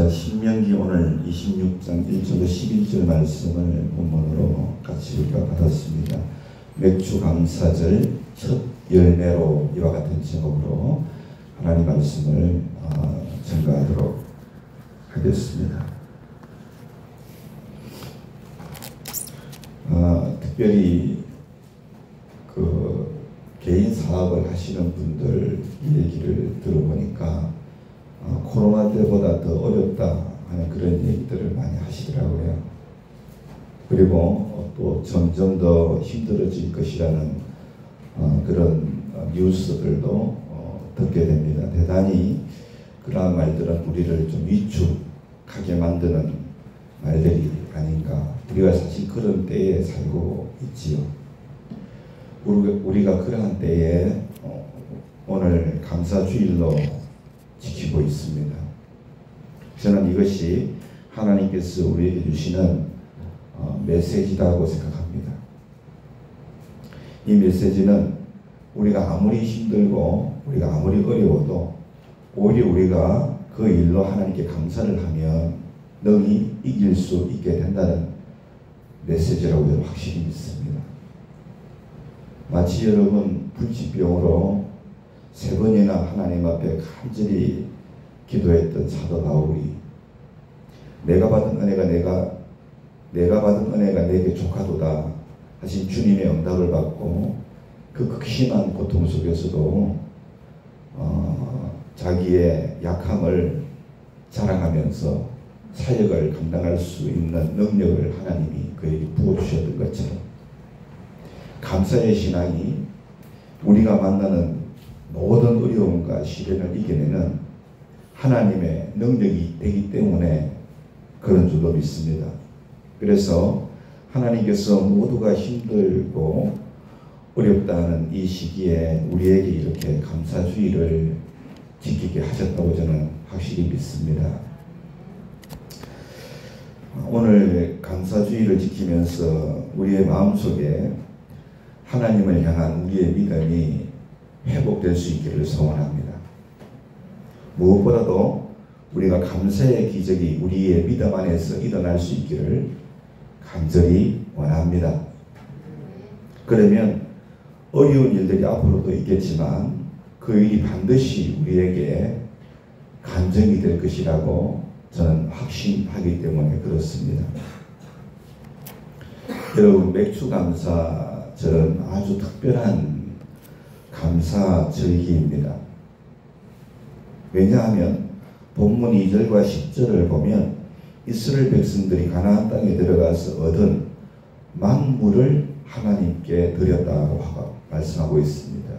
자, 신명기 오늘 26장 1절로 11절 말씀을 본문으로 같이 우리가 받았습니다. 맥주 감사절 첫 열매로 이와 같은 제목으로 하나님 말씀을 전가하도록 하겠습니다. 특별히 그 개인 사업을 하시는 분들 얘기를 들어보니까 코로나 때보다 더 어렵다 하는 그런 얘기들을 많이 하시더라고요. 그리고 또 점점 더 힘들어질 것이라는 그런 뉴스들도 듣게 됩니다. 대단히 그러한 말들은 우리를 좀 위축하게 만드는 말들이 아닌가. 우리가 사실 그런 때에 살고 있지요. 우리가 그러한 때에 오늘 감사주일로 지키고 있습니다. 저는 이것이 하나님께서 우리에게 주시는 메시지라고 생각합니다. 이 메시지는 우리가 아무리 힘들고 우리가 아무리 어려워도 오히려 우리가 그 일로 하나님께 감사를 하면 능히 이길 수 있게 된다는 메시지라고 저는 확실히 믿습니다. 마치 여러분 불치병으로 3번이나 하나님 앞에 간절히 기도했던 사도 바울이 내가 받은 은혜가 내게 족하도다 하신 주님의 응답을 받고 그 극심한 고통 속에서도 자기의 약함을 자랑하면서 사역을 감당할 수 있는 능력을 하나님이 그에게 부어주셨던 것처럼 감사의 신앙이 우리가 만나는 모든 어려움과 시련을 이겨내는 하나님의 능력이 되기 때문에 그런 줄로 믿습니다. 그래서 하나님께서 모두가 힘들고 어렵다는 이 시기에 우리에게 이렇게 감사주의를 지키게 하셨다고 저는 확실히 믿습니다. 오늘 감사주의를 지키면서 우리의 마음속에 하나님을 향한 우리의 믿음이 회복될 수 있기를 소원합니다. 무엇보다도 우리가 감사의 기적이 우리의 믿음 안에서 일어날 수 있기를 간절히 원합니다. 그러면 어려운 일들이 앞으로도 있겠지만 그 일이 반드시 우리에게 간증이 될 것이라고 저는 확신하기 때문에 그렇습니다. 여러분, 맥주감사절은 아주 특별한 감사절기입니다. 왜냐하면 본문 2절과 10절을 보면 이스라엘 백성들이 가나안 땅에 들어가서 얻은 만물을 하나님께 드렸다고 말씀하고 있습니다.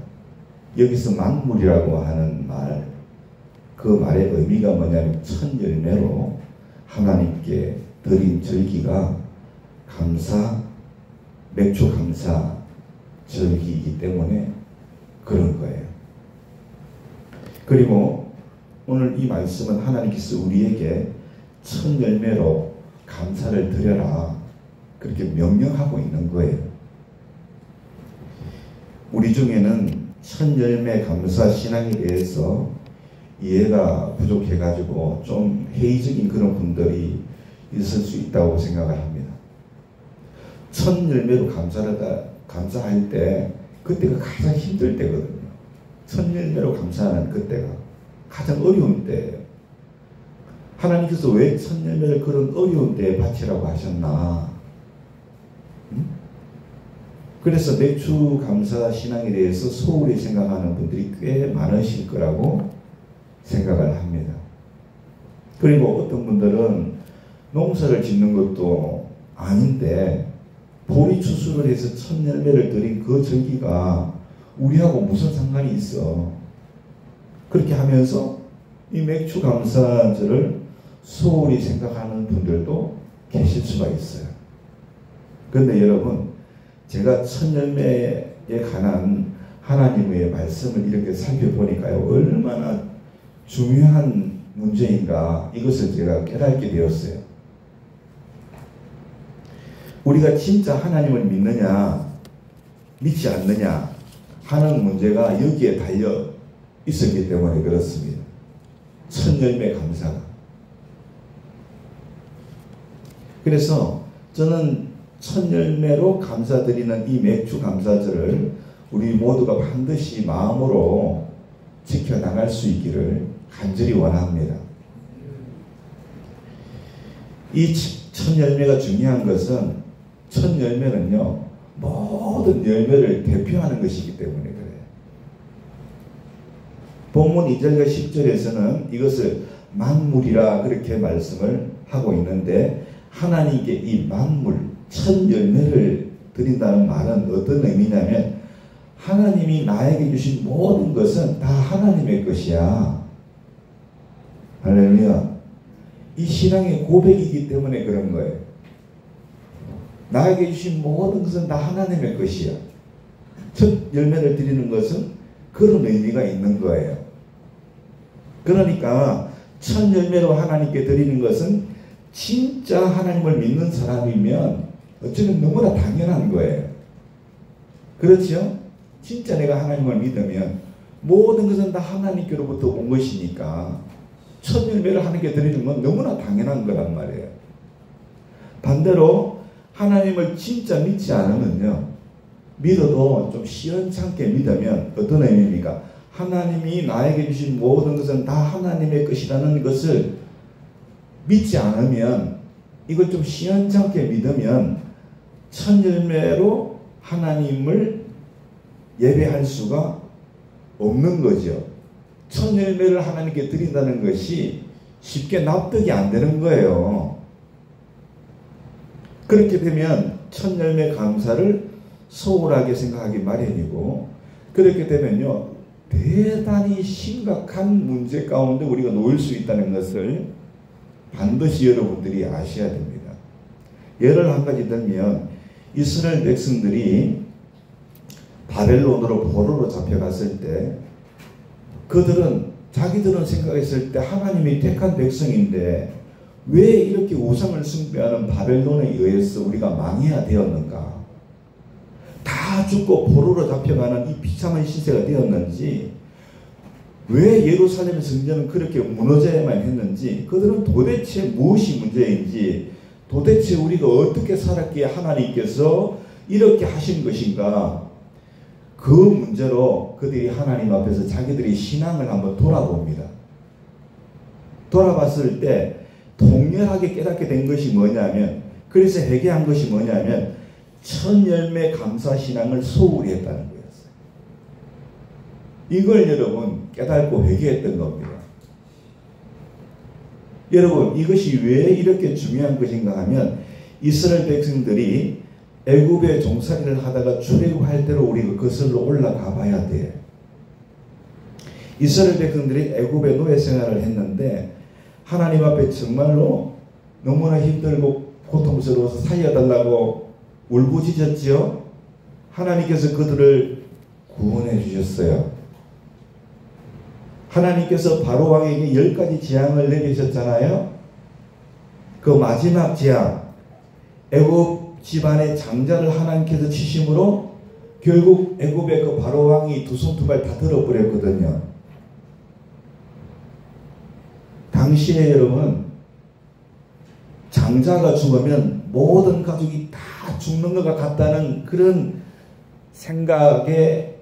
여기서 만물이라고 하는 말, 그 말의 의미가 뭐냐면 첫 열매로 하나님께 드린 절기가 맥주 감사 절기이기 때문에 그런 거예요. 그리고 오늘 이 말씀은 하나님께서 우리에게 첫 열매로 감사를 드려라 그렇게 명령하고 있는 거예요. 우리 중에는 첫 열매 감사 신앙에 대해서 이해가 부족해가지고 좀 회의적인 그런 분들이 있을 수 있다고 생각을 합니다. 첫 열매로 감사할 때 그때가 가장 힘들 때거든요. 첫 열매로 감사하는 그때가 가장 어려운 때예요. 하나님께서 왜 첫 열매를 그런 어려운 때에 바치라고 하셨나? 그래서 맥주 감사 신앙에 대해서 소홀히 생각하는 분들이 꽤 많으실 거라고 생각을 합니다. 그리고 어떤 분들은 농사를 짓는 것도 아닌데 보리 추수를 해서 첫 열매를 드린 그 절기가 우리하고 무슨 상관이 있어? 그렇게 하면서 이 맥주 감사절을 소홀히 생각하는 분들도 계실 수가 있어요. 그런데 여러분, 제가 첫 열매에 관한 하나님의 말씀을 이렇게 살펴보니까요, 얼마나 중요한 문제인가 이것을 제가 깨닫게 되었어요. 우리가 진짜 하나님을 믿느냐 믿지 않느냐 하는 문제가 여기에 달려 있었기 때문에 그렇습니다. 첫 열매 감사가 그래서 저는 첫 열매로 감사드리는 이 맥주 감사절을 우리 모두가 반드시 마음으로 지켜나갈 수 있기를 간절히 원합니다. 이 첫 열매가 중요한 것은 첫 열매는요, 모든 열매를 대표하는 것이기 때문에 그래요. 본문 2절과 10절에서는 이것을 만물이라 그렇게 말씀을 하고 있는데, 하나님께 이 만물, 첫 열매를 드린다는 말은 어떤 의미냐면, 하나님이 나에게 주신 모든 것은 다 하나님의 것이야. 할렐루야. 이 신앙의 고백이기 때문에 그런 거예요. 나에게 주신 모든 것은 다 하나님의 것이야. 첫 열매를 드리는 것은 그런 의미가 있는 거예요. 그러니까 첫 열매로 하나님께 드리는 것은 진짜 하나님을 믿는 사람이면 어쩌면 너무나 당연한 거예요. 그렇죠? 진짜 내가 하나님을 믿으면 모든 것은 다 하나님께로부터 온 것이니까 첫 열매를 하나님께 드리는 건 너무나 당연한 거란 말이에요. 반대로 하나님을 진짜 믿지 않으면요, 믿어도 좀 시원찮게 믿으면 어떤 의미입니까? 하나님이 나에게 주신 모든 것은 다 하나님의 것이라는 것을 믿지 않으면, 이걸 좀 시원찮게 믿으면 첫 열매로 하나님을 예배할 수가 없는 거죠. 첫 열매를 하나님께 드린다는 것이 쉽게 납득이 안 되는 거예요. 그렇게 되면 첫 열매 감사를 소홀하게 생각하기 마련이고, 그렇게 되면요, 대단히 심각한 문제 가운데 우리가 놓일 수 있다는 것을 반드시 여러분들이 아셔야 됩니다. 예를 한 가지 들면, 이스라엘 백성들이 바벨론으로 포로로 잡혀갔을 때, 자기들은 생각했을 때 하나님이 택한 백성인데 왜 이렇게 우상을 숭배하는 바벨론에 의해서 우리가 망해야 되었는가? 다 죽고 포로로 잡혀가는 이 비참한 시세가 되었는지, 왜 예루살렘 성전은 그렇게 무너져야만 했는지, 그들은 도대체 무엇이 문제인지, 도대체 우리가 어떻게 살았기에 하나님께서 이렇게 하신 것인가, 그 문제로 그들이 하나님 앞에서 자기들의 신앙을 한번 돌아봅니다. 돌아봤을 때 통렬하게 깨닫게 된 것이 뭐냐면, 그래서 회개한 것이 뭐냐면 첫 열매 감사 신앙을 소홀히 했다는 거였어요. 이걸 여러분 깨닫고 회개했던 겁니다. 여러분, 이것이 왜 이렇게 중요한 것인가 하면, 이스라엘 백성들이 애굽에 종살이를 하다가 출애굽할 때로 우리가 거슬러 올라가 봐야 돼. 이스라엘 백성들이 애굽의 노예 생활을 했는데 하나님 앞에 정말로 너무나 힘들고 고통스러워서 살려달라고 울부짖었지요. 하나님께서 그들을 구원해 주셨어요. 하나님께서 바로 왕에게 10가지 재앙을 내리셨잖아요. 그 마지막 재앙, 애굽 집안의 장자를 하나님께서 치심으로 결국 애굽의 그 바로 왕이 두 손 두 발 다 들어버렸거든요. 당시에 여러분, 장자가 죽으면 모든 가족이 다 죽는 것 같다는 그런 생각을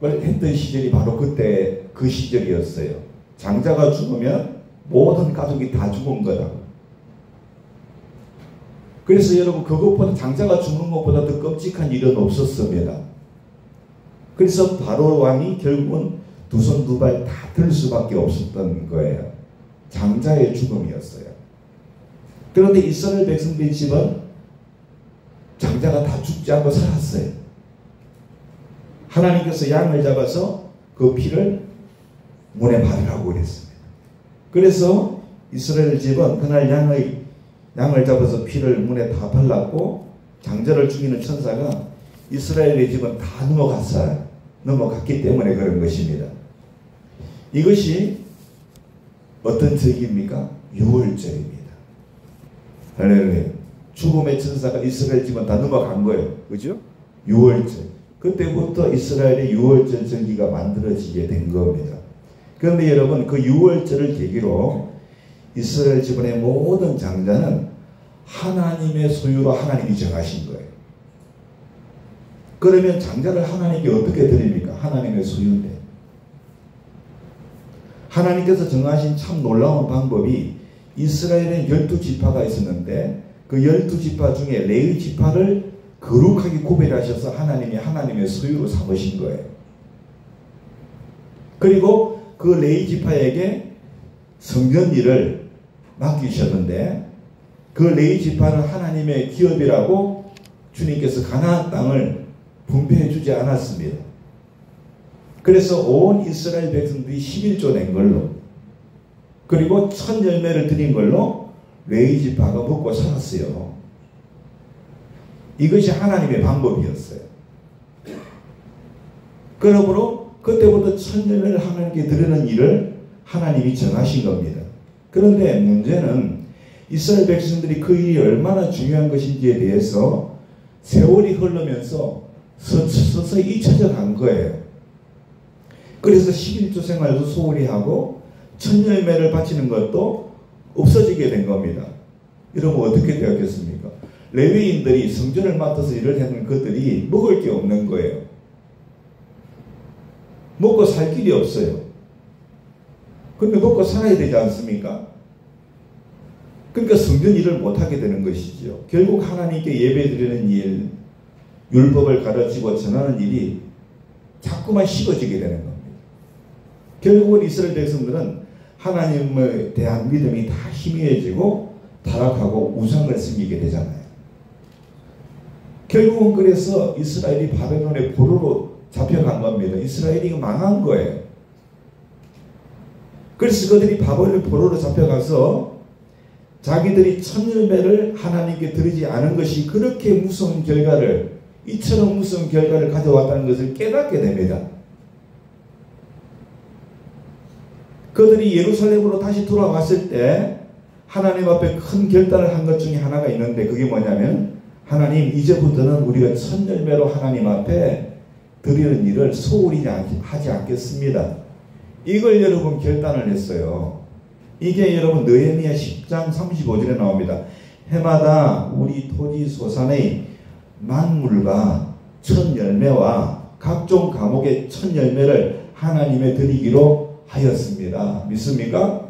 했던 시절이 바로 그때 그 시절이었어요. 장자가 죽으면 모든 가족이 다 죽은 거라고. 그래서 여러분, 그것보다, 장자가 죽는 것보다 더 끔찍한 일은 없었습니다. 그래서 바로 왕이 결국은 두 손 두 발 다 들 수밖에 없었던 거예요. 장자의 죽음이었어요. 그런데 이스라엘 백성들의 집은 장자가 다 죽지 않고 살았어요. 하나님께서 양을 잡아서 그 피를 문에 바르라고 그랬습니다. 그래서 이스라엘 집은 그날 양을 잡아서 피를 문에 다 발랐고, 장자를 죽이는 천사가 이스라엘의 집은 다 넘어갔기 때문에 그런 것입니다. 이것이 어떤 절기입니까? 유월절입니다. 할렐루야. 죽음의 천사가 이스라엘 집은 다 넘어간 거예요. 그죠? 유월절. 그때부터 이스라엘의 유월절 절기가 만들어지게 된 겁니다. 그런데 여러분, 그 유월절을 계기로 이스라엘 지번의 모든 장자는 하나님의 소유로 하나님이 정하신 거예요. 그러면 장자를 하나님께 어떻게 드립니까? 하나님의 소유인데. 하나님께서 정하신 참 놀라운 방법이 이스라엘에 12지파가 있었는데 그 12지파 중에 레위 지파를 거룩하게 구별하셔서 하나님이 하나님의 소유로 삼으신 거예요. 그리고 그 레위 지파에게 성전 일을 맡기셨는데 그 레위 지파는 하나님의 기업이라고 주님께서 가나안 땅을 분배해 주지 않았습니다. 그래서 온 이스라엘 백성들이 11조 낸 걸로 그리고 첫 열매를 드린 걸로 레위 지파가 먹고 살았어요. 이것이 하나님의 방법이었어요. 그러므로 그때부터 첫 열매를 하나님께 드리는 일을 하나님이 정하신 겁니다. 그런데 문제는 이스라엘 백성들이 그 일이 얼마나 중요한 것인지에 대해서 세월이 흐르면서 서서히 잊혀져 간 거예요. 그래서 11조 생활도 소홀히 하고 첫 열매를 바치는 것도 없어지게 된 겁니다. 여러분 어떻게 되었겠습니까? 레위인들이 성전을 맡아서 일을 했는 것들이 먹을 게 없는 거예요. 먹고 살 길이 없어요. 근데 먹고 살아야 되지 않습니까? 그러니까 성전 일을 못하게 되는 것이죠. 결국 하나님께 예배드리는 일, 율법을 가르치고 전하는 일이 자꾸만 식어지게 되는 겁니다. 결국은 이스라엘 백성들은 하나님에 대한 믿음이 다 희미해지고 타락하고 우상을 섬기게 되잖아요. 결국은 그래서 이스라엘이 바벨론의 포로로 잡혀간 겁니다. 이스라엘이 망한 거예요. 그래서 그들이 바벨론 포로로 잡혀가서 자기들이 첫 열매를 하나님께 드리지 않은 것이 그렇게 무서운 결과를, 이처럼 무서운 결과를 가져왔다는 것을 깨닫게 됩니다. 그들이 예루살렘으로 다시 돌아왔을 때 하나님 앞에 큰 결단을 한 것 중에 하나가 있는데 그게 뭐냐면 하나님 이제부터는 우리가 첫 열매로 하나님 앞에 드리는 일을 소홀히 하지 않겠습니다. 이걸 여러분 결단을 했어요. 이게 여러분 느헤미야 10장 35절에 나옵니다. 해마다 우리 토지 소산의 만물과 첫 열매와 각종 과목의 첫 열매를 하나님에 드리기로 하였습니다. 믿습니까?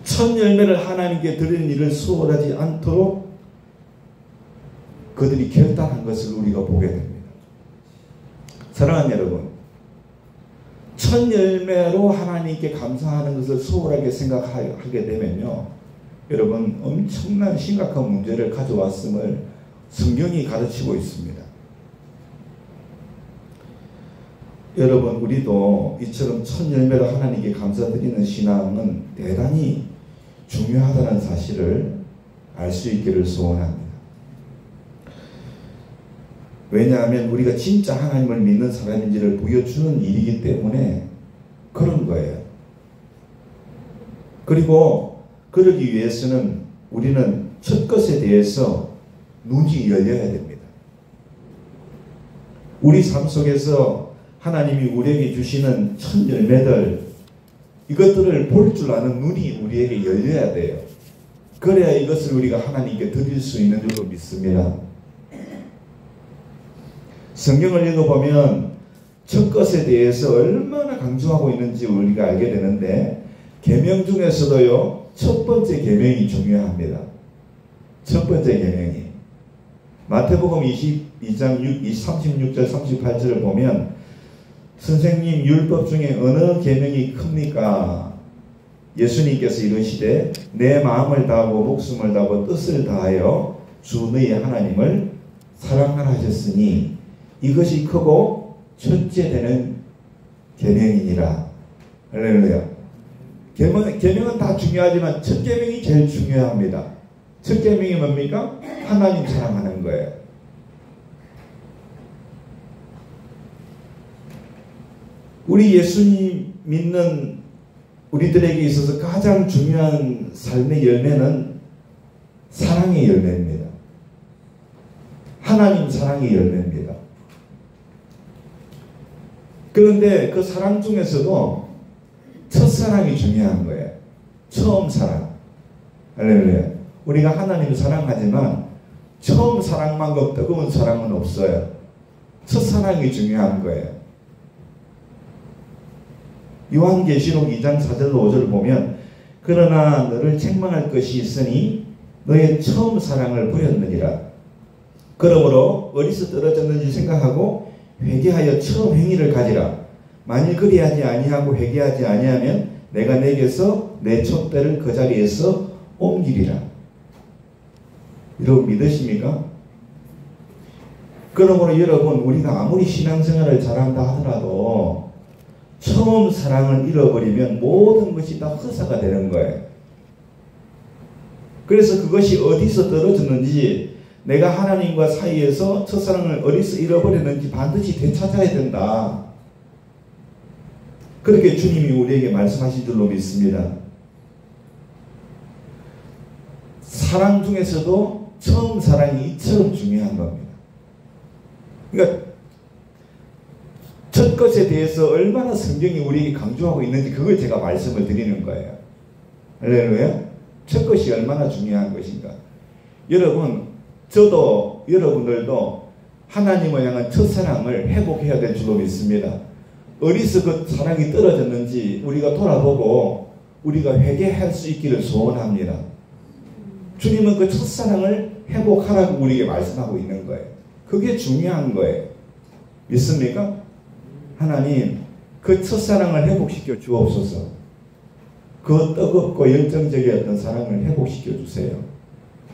첫 열매를 하나님께 드리는 일을 소홀하지 않도록 그들이 결단한 것을 우리가 보게 됩니다. 사랑하는 여러분, 첫 열매로 하나님께 감사하는 것을 소홀하게 생각하게 되면요, 여러분 엄청난 심각한 문제를 가져왔음을 성경이 가르치고 있습니다. 여러분 우리도 이처럼 첫 열매로 하나님께 감사드리는 신앙은 대단히 중요하다는 사실을 알 수 있기를 소원합니다. 왜냐하면 우리가 진짜 하나님을 믿는 사람인지를 보여주는 일이기 때문에 그런 거예요. 그리고 그러기 위해서는 우리는 첫 것에 대해서 눈이 열려야 됩니다. 우리 삶 속에서 하나님이 우리에게 주시는 첫 열매들, 이것들을 볼 줄 아는 눈이 우리에게 열려야 돼요. 그래야 이것을 우리가 하나님께 드릴 수 있는 줄로 믿습니다. 성경을 읽어보면 첫 것에 대해서 얼마나 강조하고 있는지 우리가 알게 되는데 계명 중에서도요, 첫 번째 계명이 중요합니다. 첫 번째 계명이 마태복음 22장 36절 38절을 보면 선생님 율법 중에 어느 계명이 큽니까? 예수님께서 이르시되 내 마음을 다하고 목숨을 다하고 뜻을 다하여 주 너희 하나님을 사랑하라 하셨으니 이것이 크고 첫째 되는 계명이니라. 할렐루야. 계명은 다 중요하지만 첫 계명이 제일 중요합니다. 첫 계명이 뭡니까? 하나님 사랑하는 거예요. 우리 예수님 믿는 우리들에게 있어서 가장 중요한 삶의 열매는 사랑의 열매입니다. 하나님 사랑의 열매입니다. 그런데 그 사랑 중에서도 첫 첫사랑이 중요한 거예요. 처음 사랑. 할렐루야. 우리가 하나님을 사랑하지만 처음 사랑만큼 뜨거운 사랑은 없어요. 첫사랑이 중요한 거예요. 요한계시록 2장 4절로 5절을 보면 그러나 너를 책망할 것이 있으니 너의 처음 사랑을 버렸느니라. 그러므로 어디서 떨어졌는지 생각하고 회개하여 처음 행위를 가지라. 만일 그리하지 아니하고 회개하지 아니하면 내가 내게서 내 촛대를 그 자리에서 옮기리라. 여러분 믿으십니까? 그러므로 여러분 우리가 아무리 신앙생활을 잘한다 하더라도 처음 사랑을 잃어버리면 모든 것이 다 허사가 되는 거예요. 그래서 그것이 어디서 떨어졌는지 내가 하나님과 사이에서 첫사랑을 어디서 잃어버렸는지 반드시 되찾아야 된다. 그렇게 주님이 우리에게 말씀하신 줄로 믿습니다. 사랑 중에서도 처음 사랑이 이처럼 중요한 겁니다. 그러니까 첫 것에 대해서 얼마나 성경이 우리에게 강조하고 있는지 그걸 제가 말씀을 드리는 거예요. 할렐루야. 첫 것이 얼마나 중요한 것인가. 여러분, 저도 여러분들도 하나님을 향한 첫사랑을 회복해야 될 줄로 믿습니다. 어디서 그 사랑이 떨어졌는지 우리가 돌아보고 우리가 회개할 수 있기를 소원합니다. 주님은 그 첫사랑을 회복하라고 우리에게 말씀하고 있는 거예요. 그게 중요한 거예요. 믿습니까? 하나님, 그 첫사랑을 회복시켜 주옵소서. 그 뜨겁고 열정적이었던 사랑을 회복시켜 주세요.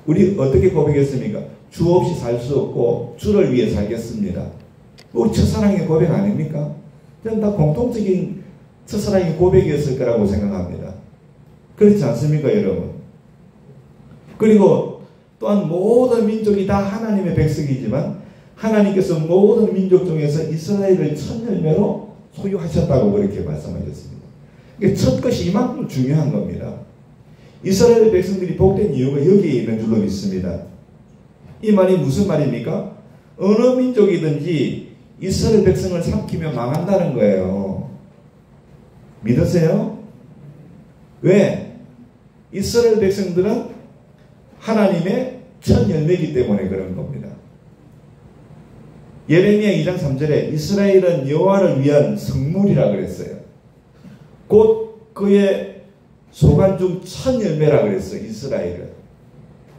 우리 어떻게 고백했습니까? 주 없이 살 수 없고 주를 위해 살겠습니다. 우리 첫사랑의 고백 아닙니까? 저는 다 공통적인 첫사랑의 고백이었을 거라고 생각합니다. 그렇지 않습니까, 여러분? 그리고 또한 모든 민족이 다 하나님의 백성이지만 하나님께서 모든 민족 중에서 이스라엘을 첫 열매로 소유하셨다고 그렇게 말씀하셨습니다. 첫 것이 이만큼 중요한 겁니다. 이스라엘 백성들이 복된 이유가 여기에 있는 줄로 믿습니다. 이 말이 무슨 말입니까? 어느 민족이든지 이스라엘 백성을 삼키면 망한다는 거예요. 믿으세요? 왜? 이스라엘 백성들은 하나님의 첫 열매이기 때문에 그런 겁니다. 예레미야 2장 3절에 이스라엘은 여호와를 위한 성물이라 그랬어요. 곧 그의 소관 중 첫 열매라 그랬어요. 이스라엘은.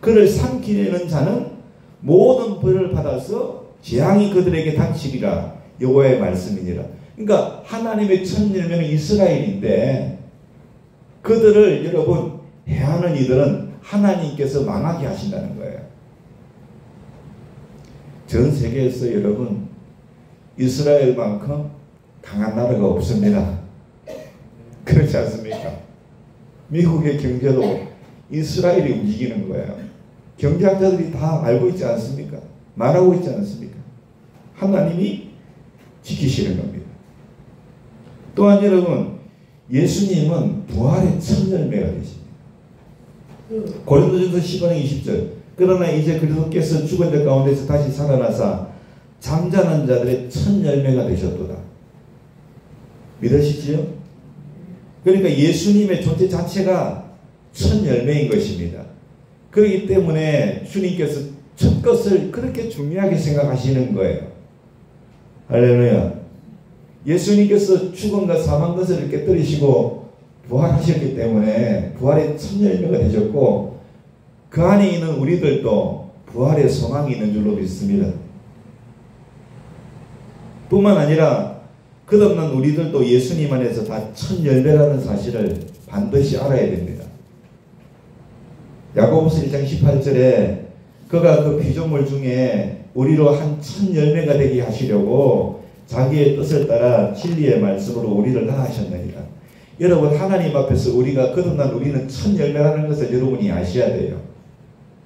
그를 삼키려는 자는 모든 벌을 받아서 재앙이 그들에게 닥치리라. 여호와의 말씀이니라. 그러니까 하나님의 첫 열매는 이스라엘인데 그들을 여러분 해하는 이들은 하나님께서 망하게 하신다는 거예요. 전 세계에서 여러분 이스라엘만큼 강한 나라가 없습니다. 그렇지 않습니까? 미국의 경제도 이스라엘이 움직이는 거예요. 경제학자들이 다 알고 있지 않습니까? 말하고 있지 않습니까? 하나님이 지키시는 겁니다. 또한 여러분 예수님은 부활의 첫 열매가 되십니다. 고린도전서 15장 20절 그러나 이제 그리스도께서 죽은 자 가운데서 다시 살아나사 잠자는 자들의 첫 열매가 되셨도다. 믿으시지요? 그러니까 예수님의 존재 자체가 첫 열매인 것입니다. 그렇기 때문에 주님께서 첫 것을 그렇게 중요하게 생각하시는 거예요. 할렐루야. 예수님께서 죽음과 사망 것을 깨뜨리시고 부활하셨기 때문에 부활의 첫 열매가 되셨고 그 안에 있는 우리들도 부활의 소망이 있는 줄로 믿습니다. 뿐만 아니라 끝없는 우리들도 예수님 안에서 다 첫 열매라는 사실을 반드시 알아야 됩니다. 야고보서 1장 18절에 그가 그 피조물 중에 우리로 한 첫 열매가 되게 하시려고 자기의 뜻을 따라 진리의 말씀으로 우리를 낳으셨느니라. 여러분 하나님 앞에서 우리가 거듭난 우리는 첫 열매라는 것을 여러분이 아셔야 돼요.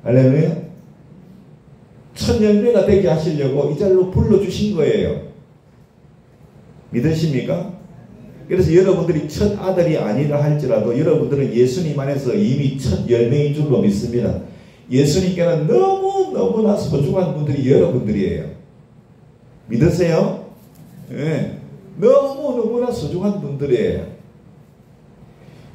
할렐루야. 첫 열매가 되게 하시려고 이 자리로 불러주신 거예요. 믿으십니까? 그래서 여러분들이 첫 아들이 아니라 할지라도 여러분들은 예수님 안에서 이미 첫 열매인 줄로 믿습니다. 예수님께는 너무나 소중한 분들이 여러분들이에요. 믿으세요? 네. 너무나 소중한 분들이에요.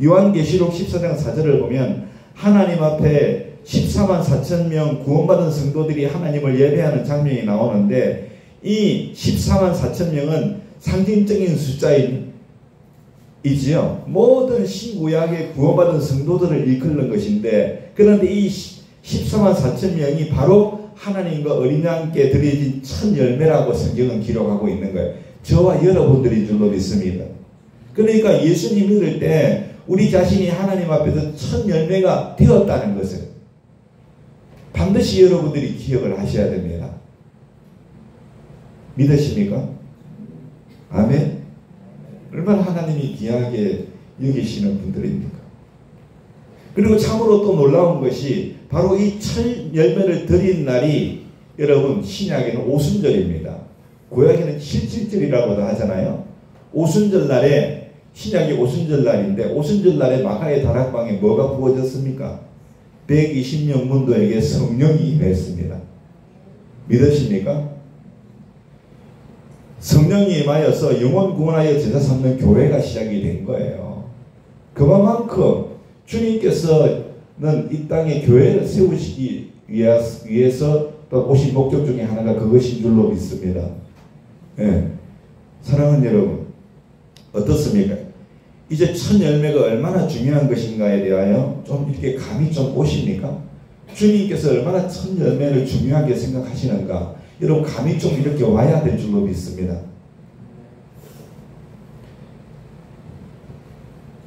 요한계시록 14장 4절을 보면 하나님 앞에 14만 4천 명 구원받은 성도들이 하나님을 예배하는 장면이 나오는데 이 14만 4천 명은 상징적인 숫자이지요. 모든 신구약의 구원받은 성도들을 일컫는 것인데 그런데 이 14만 4천 명이 바로 하나님과 어린 양께 드려진 첫 열매라고 성경은 기록하고 있는 거예요. 저와 여러분들인 줄로 믿습니다. 그러니까 예수님 믿을 때 우리 자신이 하나님 앞에서 첫 열매가 되었다는 것을 반드시 여러분들이 기억을 하셔야 됩니다. 믿으십니까? 아멘? 얼마나 하나님이 귀하게 여기시는 분들입니까? 그리고 참으로 또 놀라운 것이 바로 이 첫 열매를 드린 날이 여러분 신약에는 오순절입니다. 구약에는 7.7절이라고도 하잖아요. 오순절 날에 신약이 오순절 날인데 오순절 날에 마가의 다락방에 뭐가 부어졌습니까? 120명 문도에게 성령이 임했습니다. 믿으십니까? 성령이 임하여서 영혼 구원하여 제자 삼는 교회가 시작이 된 거예요. 그만큼 주님께서는 이 땅에 교회를 세우시기 위해서 또 오신 목적 중에 하나가 그것인 줄로 믿습니다. 예. 사랑하는 여러분, 어떻습니까? 이제 첫 열매가 얼마나 중요한 것인가에 대하여 좀 이렇게 감이 좀 오십니까? 주님께서 얼마나 첫 열매를 중요하게 생각하시는가? 여러분 감이 좀 이렇게 와야 될 줄로 믿습니다.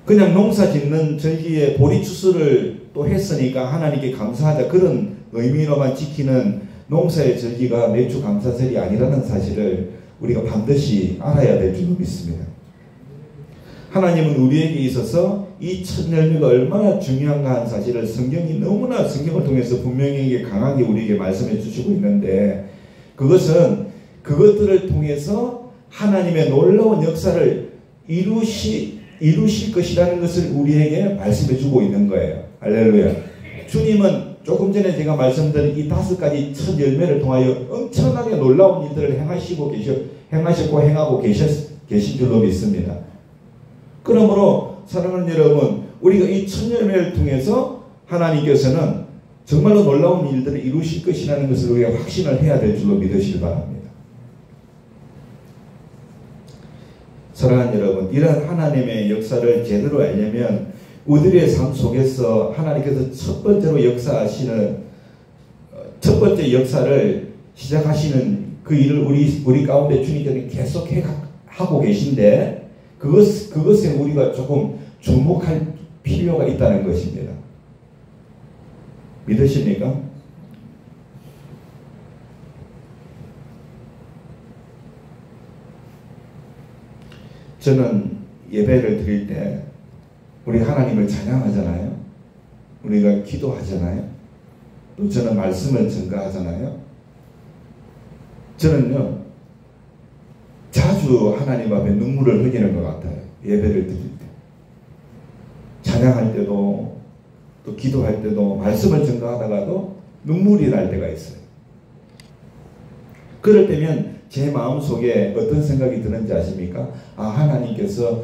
그냥 농사 짓는 절기에 보리 추수를 또 했으니까 하나님께 감사하자 그런 의미로만 지키는 농사의 절기가 매주 감사절이 아니라는 사실을 우리가 반드시 알아야 될 줄로 믿습니다. 하나님은 우리에게 있어서 이 첫 열매가 얼마나 중요한가 하는 사실을 성경이 너무나 성경을 통해서 분명히 강하게 우리에게 말씀해 주시고 있는데 그것은 그것들을 통해서 하나님의 놀라운 역사를 이루실 것이라는 것을 우리에게 말씀해 주고 있는 거예요. 할렐루야. 주님은 조금 전에 제가 말씀드린 이 5가지 첫 열매를 통하여 엄청나게 놀라운 일들을 행하셨고 행하고 계신 줄로 믿습니다. 그러므로 사랑하는 여러분, 우리가 이 첫 열매를 통해서 하나님께서는 정말로 놀라운 일들을 이루실 것이라는 것을 우리가 확신을 해야 될 줄로 믿으시기 바랍니다. 사랑하는 여러분, 이러한 하나님의 역사를 제대로 알려면 우리의 삶 속에서 하나님께서 첫 번째로 역사하시는 첫 번째 역사를 시작하시는 그 일을 우리 가운데 주님께서 계속 하고 계신데 그것에 우리가 조금 주목할 필요가 있다는 것입니다. 믿으십니까? 저는 예배를 드릴 때 우리 하나님을 찬양하잖아요. 우리가 기도하잖아요. 또 저는 말씀을 전가하잖아요. 저는요 자주 하나님 앞에 눈물을 흘리는 것 같아요. 예배를 드릴 때. 찬양할 때도 또 기도할 때도 말씀을 전가하다가도 눈물이 날 때가 있어요. 그럴 때면 제 마음속에 어떤 생각이 드는지 아십니까? 아, 하나님께서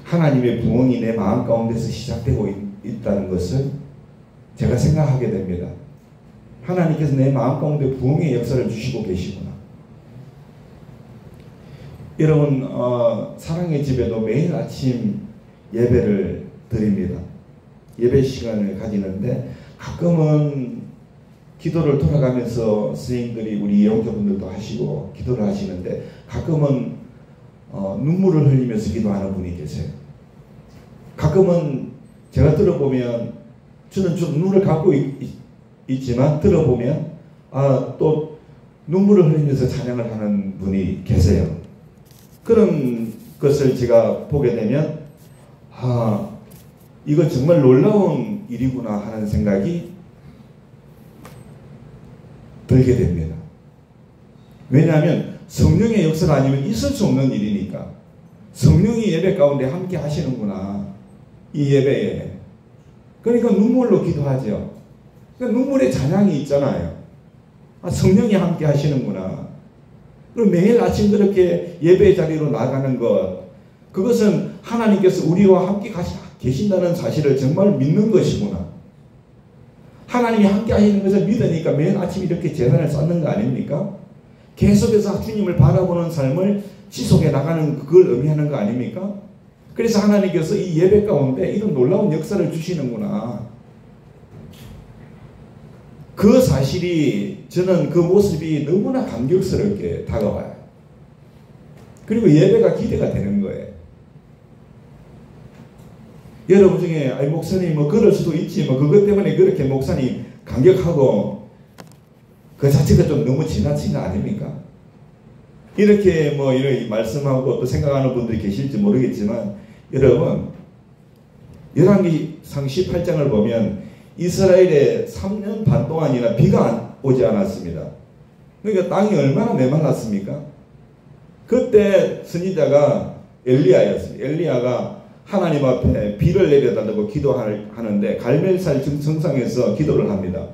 하나님의 부흥이 내 마음 가운데서 시작되고 있다는 것을 제가 생각하게 됩니다. 하나님께서 내 마음 가운데 부흥의 역사를 주시고 계시구나. 여러분 사랑의 집에도 매일 아침 예배를 드립니다. 예배 시간을 가지는데 가끔은 기도를 돌아가면서 스님들이 우리 예언자분들도 하시고 기도를 하시는데 가끔은 눈물을 흘리면서 기도하는 분이 계세요. 가끔은 제가 들어보면 저는 좀 눈을 감고 있지만 들어보면 또 눈물을 흘리면서 찬양을 하는 분이 계세요. 그런 것을 제가 보게 되면 이거 정말 놀라운 일이구나 하는 생각이 들게 됩니다. 왜냐하면 성령의 역사가 아니면 있을 수 없는 일이니까. 성령이 예배 가운데 함께 하시는구나. 이 예배에. 그러니까 눈물로 기도하죠. 그러니까 눈물의 찬양이 있잖아요. 성령이 함께 하시는구나. 그리고 매일 아침 그렇게 예배 자리로 나가는 것, 그것은 하나님께서 우리와 함께 계신다는 사실을 정말 믿는 것이구나. 하나님이 함께 하시는 것을 믿으니까 매일 아침 이렇게 제단을 쌓는 거 아닙니까? 계속해서 주님을 바라보는 삶을 지속해 나가는 그걸 의미하는 거 아닙니까? 그래서 하나님께서 이 예배 가운데 이런 놀라운 역사를 주시는구나. 그 사실이 저는 그 모습이 너무나 감격스럽게 다가와요. 그리고 예배가 기대가 되는 거예요. 여러분 중에 목사님 뭐 그럴 수도 있지 뭐 그것 때문에 그렇게 목사님 감격하고 그 자체가 좀 너무 지나친 거 아닙니까? 이렇게 뭐 이렇게 말씀하고 또 생각하는 분들이 계실지 모르겠지만 여러분 열왕기상 18장을 보면 이스라엘에 3년 반 동안이나 비가 오지 않았습니다. 그러니까 땅이 얼마나 메말랐습니까? 그때 선지자가 엘리야였습니다. 엘리야가 하나님 앞에 비를 내려달라고 기도하는데 갈멜살 정상에서 기도를 합니다.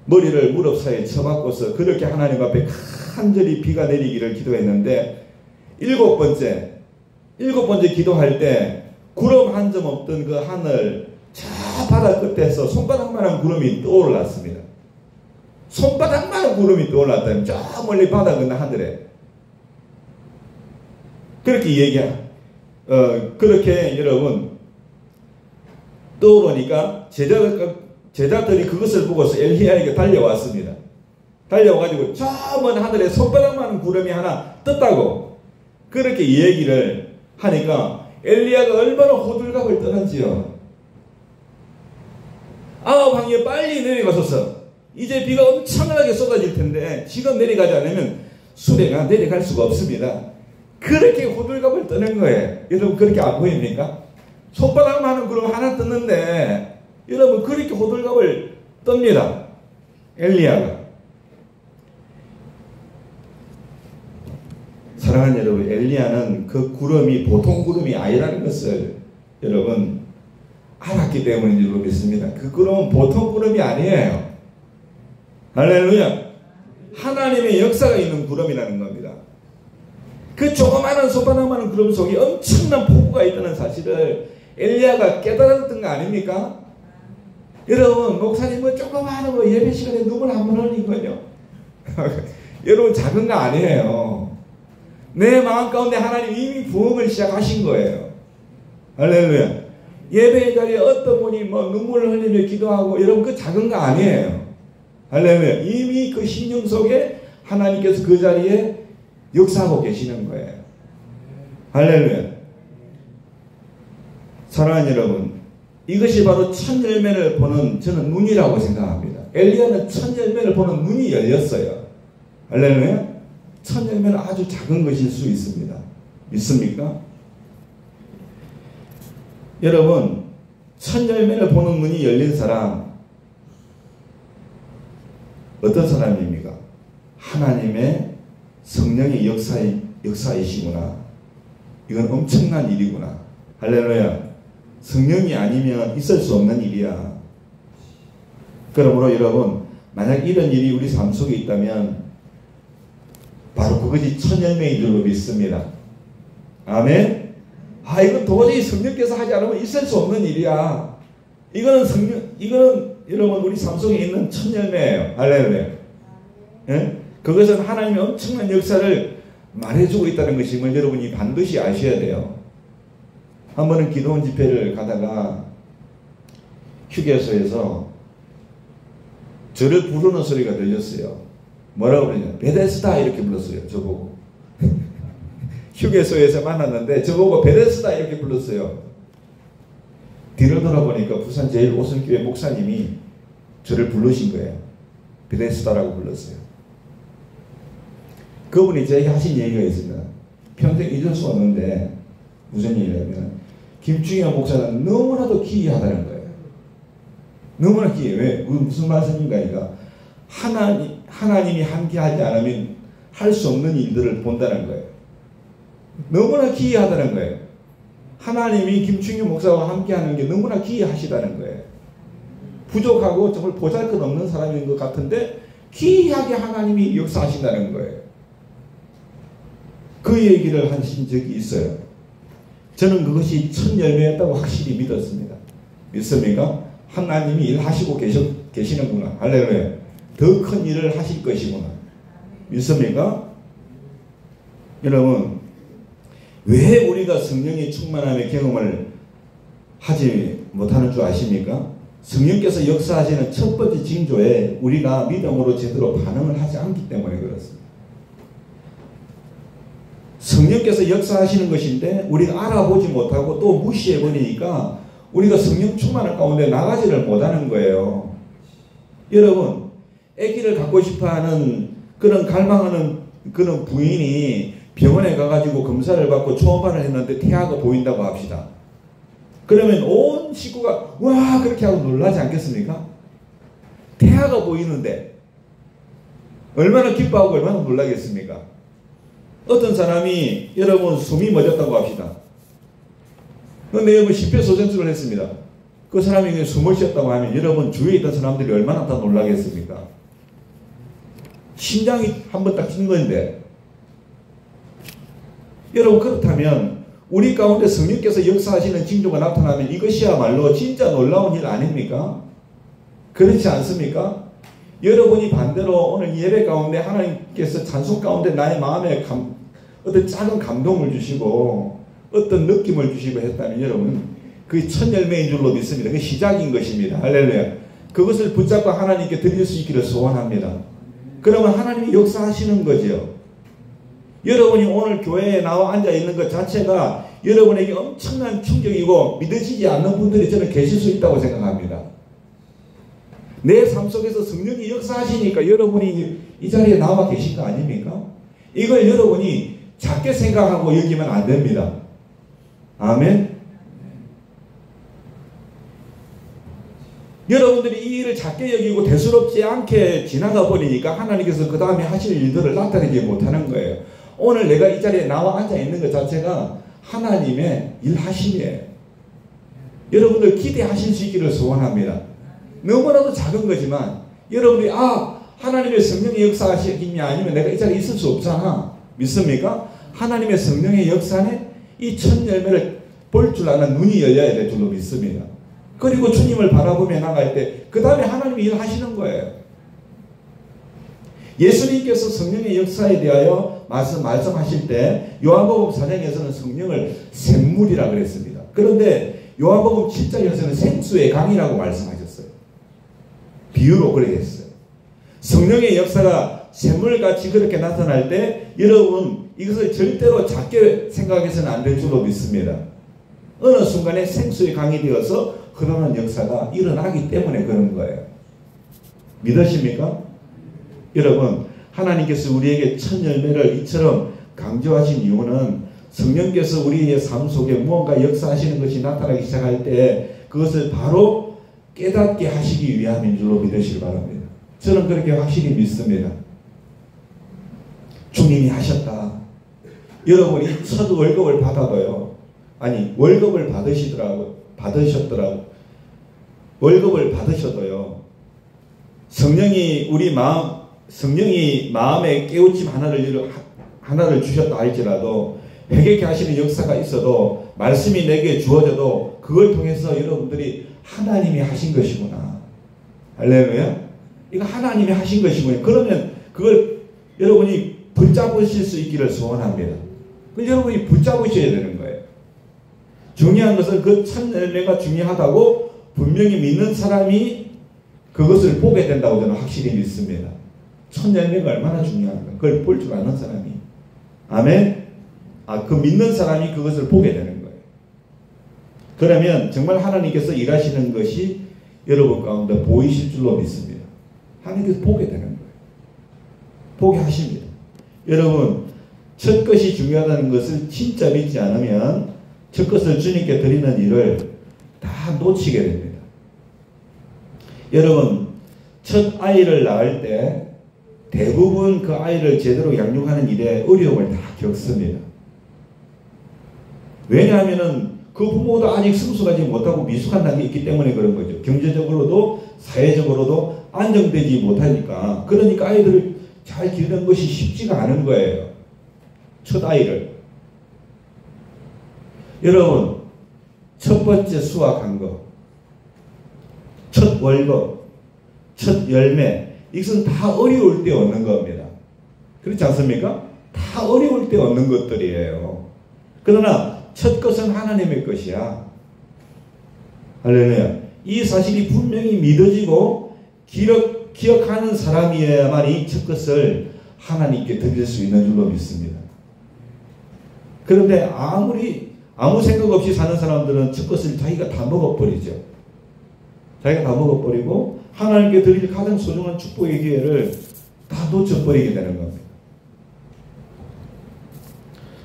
머리를 무릎 사이에 쳐박고서 그렇게 하나님 앞에 간절히 비가 내리기를 기도했는데 일곱 번째 기도할 때 구름 한 점 없던 그 하늘 저 바다 끝에서 손바닥만한 구름이 떠올랐습니다. 손바닥만한 구름이 떠올랐다면 저 멀리 바다 건너 하늘에 그렇게 그렇게 여러분 떠오르니까 제자들이 그것을 보고서 엘리야에게 달려왔습니다. 달려와가지고 저 먼 하늘에 손바닥만한 구름이 하나 떴다고 그렇게 얘기를 하니까 엘리야가 얼마나 호들갑을 떠는지요. 황이여 빨리 내려가소서. 이제 비가 엄청나게 쏟아질 텐데 지금 내려가지 않으면 수레가 내려갈 수가 없습니다. 그렇게 호들갑을 떠는 거예요. 여러분 그렇게 안 보입니까? 손바닥만한 구름 하나 떴는데 여러분 그렇게 호들갑을 떱니다. 엘리야가. 사랑하는 여러분, 엘리야는 그 구름이 보통 구름이 아니라는 것을 여러분 알았기 때문인 줄로 믿습니다. 그 구름은 보통 구름이 아니에요. 할렐루야. 하나님의 역사가 있는 구름이라는 겁니다. 그 조그마한 손바닥만한 구름 속에 엄청난 폭우가 있다는 사실을 엘리야가 깨달았던 거 아닙니까? 여러분 목사님은 조그마한 예배 시간에 눈물 한 번 흘린 거죠. 여러분 작은 거 아니에요. 내 마음 가운데 하나님 이미 부흥을 시작하신 거예요. 할렐루야. 예배의 자리에 어떤 분이 뭐 눈물을 흘리며 기도하고 여러분 그 작은 거 아니에요. 할렐루야. 이미 그 심령 속에 하나님께서 그 자리에 역사하고 계시는 거예요. 할렐루야. 사랑하는 여러분, 이것이 바로 첫 열매를 보는 저는 눈이라고 생각합니다. 엘리야는 첫 열매를 보는 눈이 열렸어요. 할렐루야. 첫 열매는 아주 작은 것일 수 있습니다. 믿습니까? 여러분, 첫 열매를 보는 눈이 열린 사람 어떤 사람입니까? 하나님의 성령의 역사이시구나. 이건 엄청난 일이구나. 할렐루야. 성령이 아니면 있을 수 없는 일이야. 그러므로 여러분, 만약 이런 일이 우리 삶 속에 있다면 바로 그것이 첫 열매인 줄로 믿습니다. 아멘. 이건 도저히 성령께서 하지 않으면 있을 수 없는 일이야. 이거는 여러분 우리 삶 속에 있는 첫 열매예요. 할렐루야. 예? 그것은 하나님의 엄청난 역사를 말해주고 있다는 것임을 여러분이 반드시 아셔야 돼요. 한 번은 기도원 집회를 가다가 휴게소에서 저를 부르는 소리가 들렸어요. 뭐라고 그러냐? 베데스다 이렇게 불렀어요. 저보고. 휴게소에서 만났는데 저보고 베데스다 이렇게 불렀어요. 뒤를 돌아보니까 부산 제1오순교회 목사님이 저를 부르신 거예요. 베데스다라고 불렀어요. 그분이 제게 하신 얘기가 있습니다. 평생 잊을 수 없는데 무슨 얘기냐면 김충현 목사는 너무나도 기이하다는 거예요. 너무나 기이해. 왜? 무슨 말씀인가 하니까 하나님이 함께하지 않으면 할 수 없는 일들을 본다는 거예요. 너무나 기이하다는 거예요. 하나님이 김충현 목사와 함께하는 게 너무나 기이하시다는 거예요. 부족하고 정말 보잘것없는 사람인 것 같은데 기이하게 하나님이 역사하신다는 거예요. 그 얘기를 하신 적이 있어요. 저는 그것이 첫 열매였다고 확실히 믿었습니다. 믿습니까? 하나님이 일하시고 계시는구나. 할렐루야. 더 큰 일을 하실 것이구나. 믿습니까? 여러분, 왜 우리가 성령의 충만함의 경험을 하지 못하는 줄 아십니까? 성령께서 역사하시는 첫 번째 징조에 우리가 믿음으로 제대로 반응을 하지 않기 때문에 그렇습니다. 성령께서 역사하시는 것인데 우리가 알아보지 못하고 또 무시해버리니까 우리가 성령 충만을 가운데 나가지를 못하는 거예요. 여러분, 아기를 갖고 싶어하는 그런 갈망하는 그런 부인이 병원에 가가지고 검사를 받고 초음파를 했는데 태아가 보인다고 합시다. 그러면 온 식구가 와 그렇게 하고 놀라지 않겠습니까? 태아가 보이는데 얼마나 기뻐하고 얼마나 놀라겠습니까? 어떤 사람이 여러분 숨이 멎었다고 합시다. 그런데 여러분 심폐소생술을 했습니다. 그 사람이 숨을 쉬었다고 하면 여러분 주위에 있던 사람들이 얼마나 더 놀라겠습니까? 심장이 한번 딱 뛴 건데. 여러분 그렇다면 우리 가운데 성령께서 역사하시는 징조가 나타나면 이것이야말로 진짜 놀라운 일 아닙니까? 그렇지 않습니까? 여러분이 반대로 오늘 예배 가운데 하나님께서 찬송 가운데 나의 마음에 어떤 작은 감동을 주시고 어떤 느낌을 주시고 했다면 여러분 그게 첫 열매인 줄로 믿습니다. 그게 시작인 것입니다. 할렐루야. 그것을 붙잡고 하나님께 드릴 수 있기를 소원합니다. 그러면 하나님이 역사하시는 거죠. 여러분이 오늘 교회에 나와 앉아 있는 것 자체가 여러분에게 엄청난 충격이고 믿어지지 않는 분들이 저는 계실 수 있다고 생각합니다. 내 삶 속에서 성령이 역사하시니까 여러분이 이 자리에 나와 계신 거 아닙니까? 이걸 여러분이 작게 생각하고 여기면 안 됩니다. 아멘. 여러분들이 이 일을 작게 여기고 대수롭지 않게 지나가 버리니까 하나님께서 그 다음에 하실 일들을 나타내지 못하는 거예요. 오늘 내가 이 자리에 나와 앉아 있는 것 자체가 하나님의 일하심이에요. 여러분들 기대하실 수 있기를 소원합니다. 너무나도 작은 거지만 여러분들이 하나님의 성령의 역사하시겠냐 아니면 내가 이 자리에 있을 수 없잖아. 믿습니까? 하나님의 성령의 역사는 이 첫 열매를 볼 줄 아는 눈이 열려야 될 줄로 믿습니다. 그리고 주님을 바라보며 나갈 때 그 다음에 하나님이 일하시는 거예요. 예수님께서 성령의 역사에 대하여 말씀하실 때 요한복음 4장에서는 성령을 샘물이라 그랬습니다. 그런데 요한복음 7장에서는 생수의 강이라고 말씀하셨어요. 비유로 그렇게 했어요. 성령의 역사가 샘물같이 그렇게 나타날 때 여러분 이것을 절대로 작게 생각해서는 안 될 줄로 믿습니다. 어느 순간에 생수의 강이 되어서 흐르는 역사가 일어나기 때문에 그런 거예요. 믿으십니까? 여러분 하나님께서 우리에게 첫 열매를 이처럼 강조하신 이유는 성령께서 우리의 삶 속에 무언가 역사하시는 것이 나타나기 시작할 때 그것을 바로 깨닫게 하시기 위함인 줄로 믿으시기 바랍니다. 저는 그렇게 확실히 믿습니다. 주님이 하셨다. 여러분이 첫 월급을 받아도요. 아니 월급을 받으셨더라고. 월급을 받으셔도요. 성령이 마음에 깨우침 하나를 주셨다 할지라도 회개케 하시는 역사가 있어도 말씀이 내게 주어져도 그걸 통해서 여러분들이 하나님이 하신 것이구나. 할렐루야. 이거 하나님이 하신 것이구나. 그러면 그걸 여러분이 붙잡으실 수 있기를 소원합니다. 그걸 여러분이 붙잡으셔야 되는 거예요. 중요한 것은 그 첫 열매가 중요하다고 분명히 믿는 사람이 그것을 보게 된다고 저는 확실히 믿습니다. 첫 열매가 얼마나 중요한가. 그걸 볼 줄 아는 사람이. 아멘. 그 믿는 사람이 그것을 보게 되는 거예요. 그러면 정말 하나님께서 일하시는 것이 여러분 가운데 보이실 줄로 믿습니다. 하나님께서 보게 되는 거예요. 보게 하십니다. 여러분 첫 것이 중요하다는 것을 진짜 믿지 않으면 첫 것을 주님께 드리는 일을 다 놓치게 됩니다. 여러분 첫 아이를 낳을 때 대부분 그 아이를 제대로 양육하는 일에 어려움을 다 겪습니다. 왜냐하면 그 부모도 아직 성숙하지 못하고 미숙한 단계에 있기 때문에 그런 거죠. 경제적으로도 사회적으로도 안정되지 못하니까. 그러니까 아이들을 잘 기르는 것이 쉽지가 않은 거예요. 첫 아이를. 여러분, 첫 번째 수확한 거, 첫 월급, 첫 열매, 이것은 다 어려울 때 얻는 겁니다. 그렇지 않습니까? 다 어려울 때 얻는 것들이에요. 그러나 첫 것은 하나님의 것이야. 할렐루야. 이 사실이 분명히 믿어지고 기억하는 사람이어야만 이 첫 것을 하나님께 드릴 수 있는 줄로 믿습니다. 그런데 아무 생각 없이 사는 사람들은 첫 것을 자기가 다 먹어버리죠. 자기가 다 먹어버리고 하나님께 드릴 가장 소중한 축복의 기회를 다 놓쳐버리게 되는 겁니다.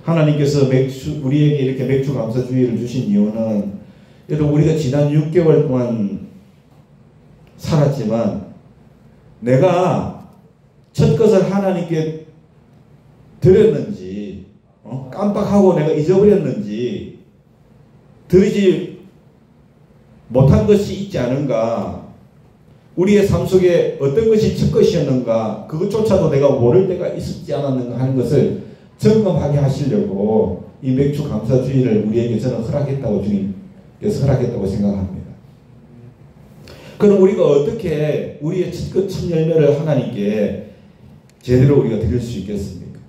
하나님께서 우리에게 이렇게 맥주 감사주의를 주신 이유는, 여러분, 우리가 지난 6개월 동안 살았지만 내가 첫 것을 하나님께 드렸는지, 깜빡하고 내가 잊어버렸는지, 드리지 못한 것이 있지 않은가, 우리의 삶 속에 어떤 것이 첫 것이었는가, 그것조차도 내가 모를 때가 있었지 않았는가 하는 것을 점검하게 하시려고 이 맥주 감사주의를 우리에게 저는 주님께서 허락했다고 생각합니다. 그럼 우리가 어떻게 우리의 첫 열매를 하나님께 제대로 우리가 드릴 수 있겠습니까?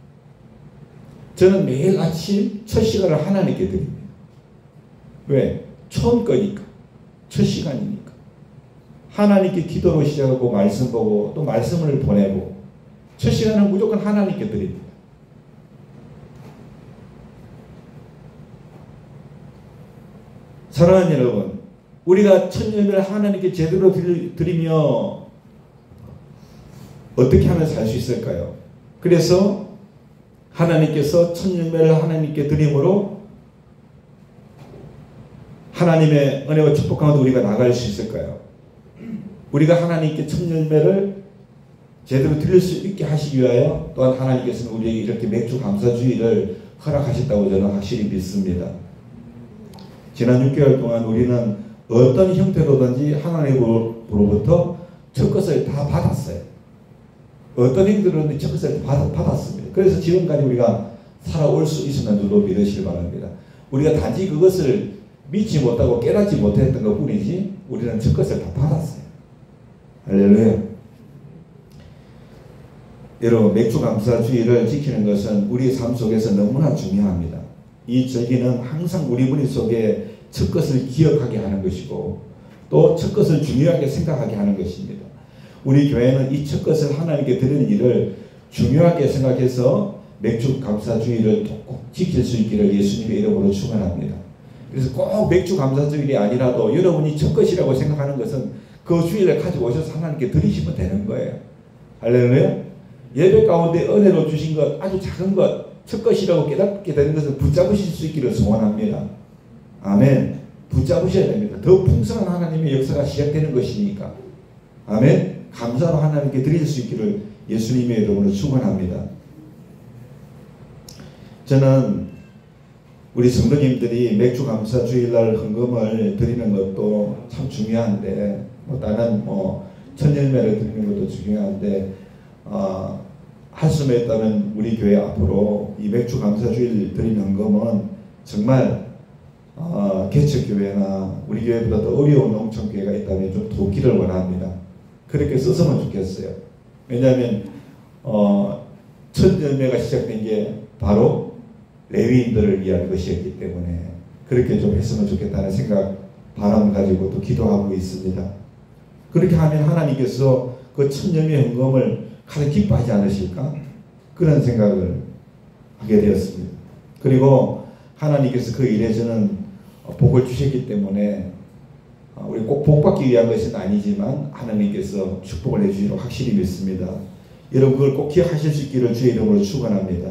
저는 매일 아침 첫 시간을 하나님께 드립니다. 왜? 처음 거니까. 첫 시간이니까. 하나님께 기도로 시작하고 말씀 보고 또 말씀을 보내고 첫 시간은 무조건 하나님께 드립니다. 사랑하는 여러분, 우리가 첫 열매를 하나님께 제대로 드리며 어떻게 하면 살 수 있을까요? 그래서 하나님께서 첫 열매를 하나님께 드림으로 하나님의 은혜와 축복 가운데 우리가 나갈 수 있을까요? 우리가 하나님께 첫 열매를 제대로 드릴 수 있게 하시기 위하여 또한 하나님께서는 우리에게 이렇게 맥주 감사주의를 허락하셨다고 저는 확실히 믿습니다. 지난 6개월 동안 우리는 어떤 형태로든지 하나님으로부터 첫 것을 다 받았어요. 어떤 형태로든지 첫 것을 받았습니다. 그래서 지금까지 우리가 살아올 수 있었는 줄로 믿으시기 바랍니다. 우리가 단지 그것을 믿지 못하고 깨닫지 못했던 것 뿐이지 우리는 첫 것을 다 받았어요. 할렐루야. 여러분, 맥주 감사주의를 지키는 것은 우리 삶 속에서 너무나 중요합니다. 이 절기는 항상 우리 머릿속에 첫 것을 기억하게 하는 것이고 또 첫 것을 중요하게 생각하게 하는 것입니다. 우리 교회는 이 첫 것을 하나님께 드리는 일을 중요하게 생각해서 맥주 감사주의를 꼭 지킬 수 있기를 예수님의 이름으로 축원합니다. 그래서 꼭 맥주 감사주일이 아니라도 여러분이 첫 것이라고 생각하는 것은 그 주일을 가지고 오셔서 하나님께 드리시면 되는 거예요. 할렐루야. 예배 가운데 은혜로 주신 것, 아주 작은 것, 첫 것이라고 깨닫게 되는 것을 붙잡으실 수 있기를 소원합니다. 아멘. 붙잡으셔야 됩니다. 더 풍성한 하나님의 역사가 시작되는 것이니까. 아멘. 감사로 하나님께 드릴 수 있기를 예수님의 이름으로 축원합니다. 저는 우리 성도님들이 맥주 감사 주일날 헌금을 드리는 것도 참 중요한데, 다른 첫 열매를 드리는 것도 중요한데, 할 수만 있다면 우리 교회 앞으로 이 맥주 감사 주일 드리는 헌금은 정말 개척교회나 우리 교회보다 더 어려운 농촌교회가 있다면 좀 돕기를 원합니다. 그렇게 썼으면 좋겠어요. 왜냐하면 첫 열매가 시작된 게 바로 레위인들을 위한 것이었기 때문에 그렇게 좀 했으면 좋겠다는 생각, 바람을 가지고 또 기도하고 있습니다. 그렇게 하면 하나님께서 그 첫 열매 헌금을 가장 기뻐하지 않으실까? 그런 생각을 하게 되었습니다. 그리고 하나님께서 그 일에 저는 복을 주셨기 때문에 우리 꼭 복받기 위한 것은 아니지만 하나님께서 축복을 해주시기로 확실히 믿습니다. 여러분 그걸 꼭 기억하실 수 있기를 주의 이름으로 축원합니다.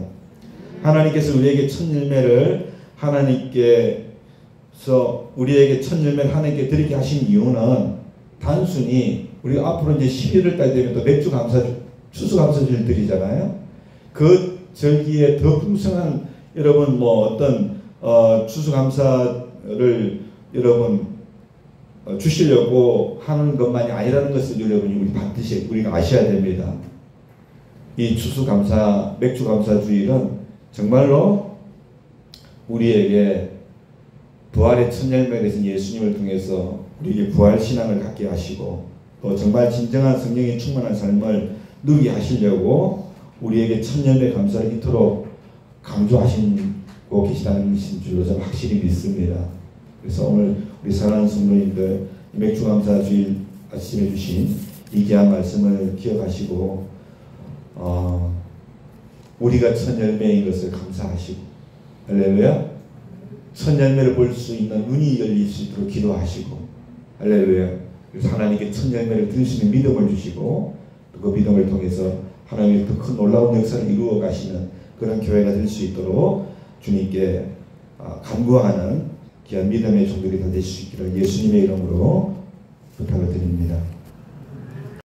하나님께서 우리에게 첫 열매를 하나님께서 우리에게 첫 열매를 하나님께 드리게 하신 이유는 단순히 우리 앞으로 이제 11월 달 되면 또 맥주 추수 감사주일 드리잖아요. 그 절기에 더 풍성한 여러분 어떤 추수 감사를 여러분 주시려고 하는 것만이 아니라는 것을 여러분이 우리 반드시 우리가 아셔야 됩니다. 이 추수 감사 맥주 감사주일은 정말로 우리에게 부활의 첫 열매가 되신 예수님을 통해서 우리에게 부활 신앙을 갖게 하시고 또 정말 진정한 성령이 충만한 삶을 누리게 하시려고 우리에게 첫 열매 감사를 이토록 강조하시고 계시다는 줄로 저는 확실히 믿습니다. 그래서 오늘 우리 사랑하는 성도님들 맥주감사 주일 아침에 주신 이 귀한 말씀을 기억하시고 우리가 첫 열매인 것을 감사하시고 할렐루야 첫 열매를 볼 수 있는 눈이 열릴 수 있도록 기도하시고 할렐루야 그래서 하나님께 첫 열매를 들을 수 있는 믿음을 주시고 또 그 믿음을 통해서 하나님의 더 큰 놀라운 역사를 이루어 가시는 그런 교회가 될 수 있도록 주님께 간구하는 귀한 믿음의 종들이 다 될 수 있기를 예수님의 이름으로 부탁을 드립니다.